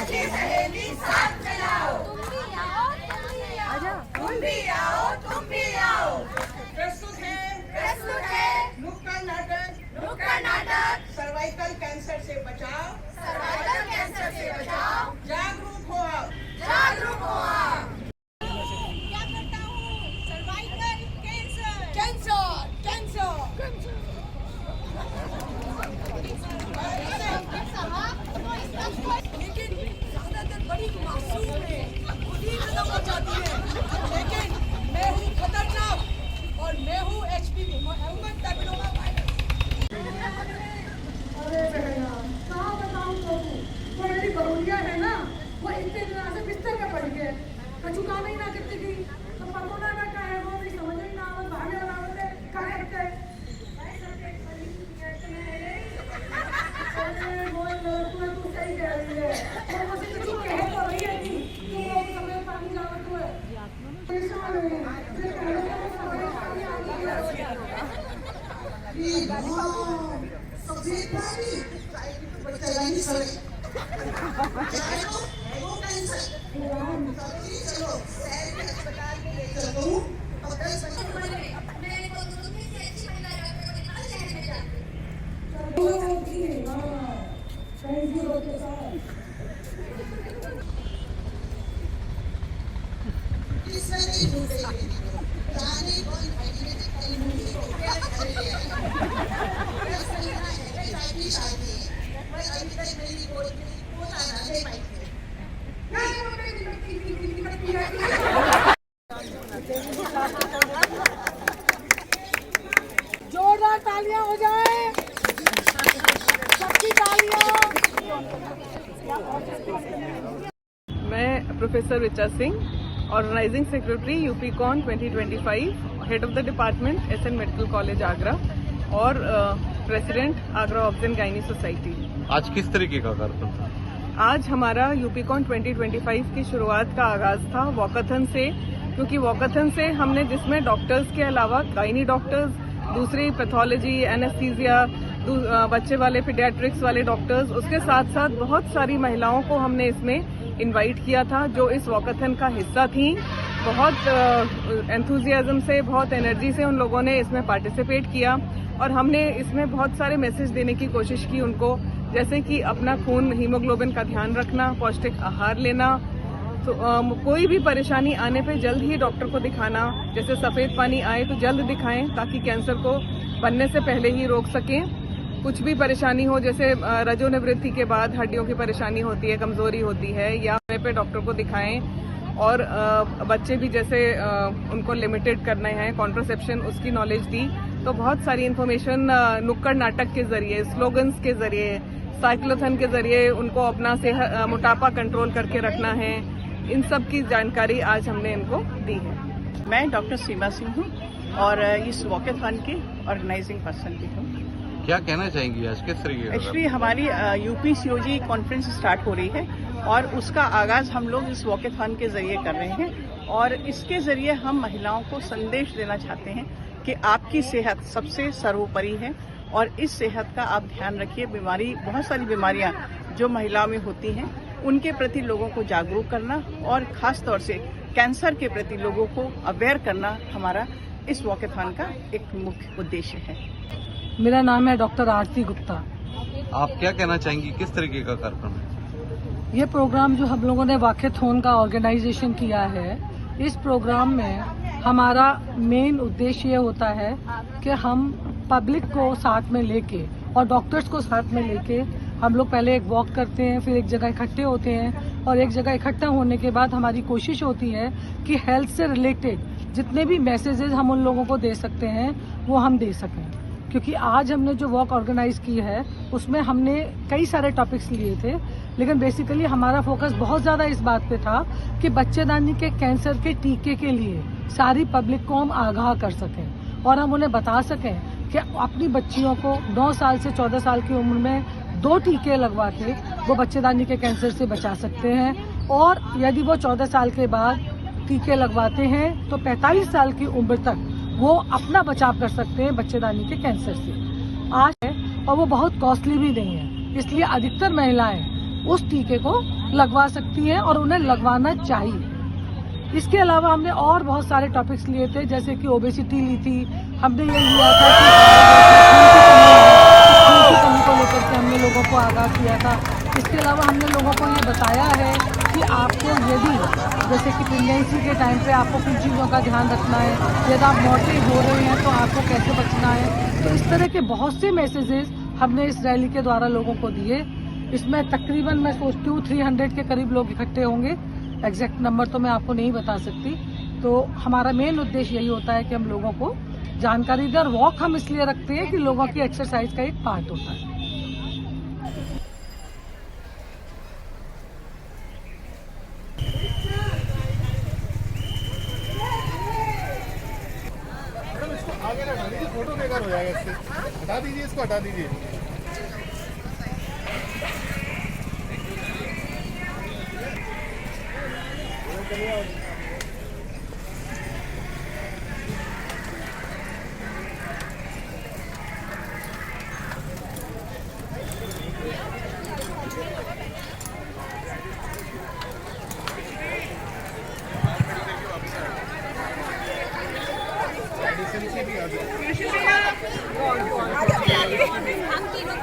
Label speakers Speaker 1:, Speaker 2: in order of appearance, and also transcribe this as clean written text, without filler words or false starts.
Speaker 1: सखी सहेली साथ में आओ, तुम भी आओ, तुम भी आओ। प्रस्तुत है नुक्कड़ नाटक सर्वाइकल कैंसर से बचाओ, जागरूक हो आप।
Speaker 2: क्या करता हूँ? Cervical cancer. लेकिन ज्यादातर बड़ी मासूम है, खुद ही खत्म हो जाती है। लेकिन मैं हूँ खतरनाक और मैं हूँ HPV ह्यूमन पैपिलोमा वायरस।
Speaker 3: अरे कहाँ बताऊँ तो वो मेरी बहुरिया है ना, वो इतने दिन से बिस्तर में पड़ गए, कछु काम ही ना करती थी। तो पकोड़ा ना का है वो भी समझ ही ना आवत, भागे बनावत है का करते। अरे बोल तू सही कह रही है, वो मुझे कुछ कह तो रही है कि तू वो समय पानी लावत हुए परेशान है, फिर पहले तो समय पानी आ गया।
Speaker 1: सबसे पहले बच्चे सही वो कैंसर चलो शहर के अस्पताल में ले चलो और 10 बजे
Speaker 2: मैं तो तुम्हें से अच्छी महिला डॉक्टर को दिखा शहर में जाती।
Speaker 3: थैंक यू डॉक्टर साहब।
Speaker 1: किसने ढूंढे जाने कौन भाई ने कहीं मुझे को क्या करे शादी मैं अभी तक मेरी कोई आना नहीं पाई।
Speaker 3: जोरदार तालियां हो जाए, सबकी तालियां।
Speaker 4: मैं professor Richa Singh, organising secretary UPCON 2025, head of the department SN medical college Agra और president Agra obs gynae society.
Speaker 5: आज किस तरीके का कार्यक्रम था?
Speaker 4: आज हमारा यूपीकॉन 2025 की शुरुआत का आगाज था वॉकाथन से, क्योंकि वॉकाथन से हमने जिसमें डॉक्टर्स के अलावा गायनी डॉक्टर्स, दूसरी पैथोलॉजी, एनेस्थीसिया, बच्चे वाले पीडियाट्रिक्स वाले डॉक्टर्स, उसके साथ साथ बहुत सारी महिलाओं को हमने इसमें इनवाइट किया था जो इस वॉकाथन का हिस्सा थी। बहुत एंथुजियाज्म से, बहुत एनर्जी से उन लोगों ने इसमें पार्टिसिपेट किया और हमने इसमें बहुत सारे मैसेज देने की कोशिश की उनको, जैसे कि अपना खून हीमोग्लोबिन का ध्यान रखना, पौष्टिक आहार लेना, तो कोई भी परेशानी आने पे जल्द ही डॉक्टर को दिखाना, जैसे सफेद पानी आए तो जल्द दिखाएं ताकि कैंसर को बनने से पहले ही रोक सकें। कुछ भी परेशानी हो, जैसे रजोनिवृत्ति के बाद हड्डियों की परेशानी होती है, कमजोरी होती है, या समय पे डॉक्टर को दिखाएं। और बच्चे भी जैसे उनको लिमिटेड करना है कॉन्ट्रासेप्शन, उसकी नॉलेज दी। तो बहुत सारी इन्फॉर्मेशन नुक्कड़ नाटक के जरिए, स्लोगन्स के जरिए, साइक्लोथन के जरिए उनको अपना मोटापा कंट्रोल करके रखना है, इन सब की जानकारी आज हमने इनको दी है।
Speaker 6: मैं डॉक्टर सीमा सिंह हूँ और इस वॉकेथॉन की ऑर्गेनाइजिंग पर्सन भी हूँ।
Speaker 5: क्या कहना चाहेंगी आज किस तरीके का?
Speaker 6: एक्चुअली हमारी UPCOG कॉन्फ्रेंस स्टार्ट हो रही है और उसका आगाज हम लोग इस वॉकेथॉन के जरिए कर रहे हैं और इसके जरिए हम महिलाओं को संदेश देना चाहते हैं कि आपकी सेहत सबसे सर्वोपरि है और इस सेहत का आप ध्यान रखिए। बहुत सारी बीमारियां जो महिलाओं में होती हैं उनके प्रति लोगों को जागरूक करना और खास तौर से कैंसर के प्रति लोगों को अवेयर करना हमारा इस वॉकेथॉन का एक मुख्य उद्देश्य है।
Speaker 3: मेरा नाम है डॉक्टर आरती गुप्ता।
Speaker 5: आप क्या कहना चाहेंगी किस तरीके का कार्यक्रम है?
Speaker 3: ये प्रोग्राम जो हम लोगों ने वॉकेथॉन का ऑर्गेनाइजेशन किया है, इस प्रोग्राम में हमारा मेन उद्देश्य ये होता है कि हम पब्लिक को साथ में लेके और डॉक्टर्स को साथ में लेके हम लोग पहले एक वॉक करते हैं, फिर एक जगह इकट्ठे होते हैं और एक जगह इकट्ठा होने के बाद हमारी कोशिश होती है कि हेल्थ से रिलेटेड जितने भी मैसेजेस हम उन लोगों को दे सकते हैं वो हम दे सकें। क्योंकि आज हमने जो वॉक ऑर्गेनाइज की है उसमें हमने कई सारे टॉपिक्स लिए थे, लेकिन बेसिकली हमारा फोकस बहुत ज्यादा इस बात पे था कि बच्चेदानी के कैंसर के टीके के लिए सारी पब्लिक को हम आगाह कर सकें और हम उन्हें बता सकें कि अपनी बच्चियों को 9 साल से 14 साल की उम्र में 2 टीके लगवा के वो बच्चेदानी के कैंसर से बचा सकते हैं और यदि वो 14 साल के बाद टीके लगवाते हैं तो 45 साल की उम्र तक वो अपना बचाव कर सकते हैं बच्चेदानी के कैंसर से। आज है और वो बहुत कॉस्टली भी नहीं है, इसलिए अधिकतर महिलाएं उस टीके को लगवा सकती हैं और उन्हें लगवाना चाहिए। इसके अलावा हमने और बहुत सारे टॉपिक्स लिए थे, जैसे कि ओबेसिटी ली थी, हमने ये लिया था कि खून की कमी को लेकर के हमने लोगों को आगाह किया था। इसके अलावा हमने लोगों को ये बताया है कि आपको यदि जैसे कि प्रेगनेंसी के टाइम पे आपको किन चीज़ों का ध्यान रखना है, यदि आप मोटे हो रहे हैं तो आपको कैसे बचना है। तो इस तरह के बहुत से मैसेजेस हमने इस रैली के द्वारा लोगों को दिए। इसमें तकरीबन मैं सोचती हूँ 300 के करीब लोग इकट्ठे होंगे, एग्जैक्ट नंबर तो मैं आपको नहीं बता सकती। तो हमारा मेन उद्देश्य यही होता है कि हम लोगों को जानकारी दें, और वॉक हम इसलिए रखते हैं कि लोगों की एक्सरसाइज का एक पार्ट होता है।
Speaker 7: आगे हटा दीजिए, फोटो बेकार हो जाएगा इससे। हटा दीजिए, इसको हटा दीजिए।
Speaker 1: हम तीनों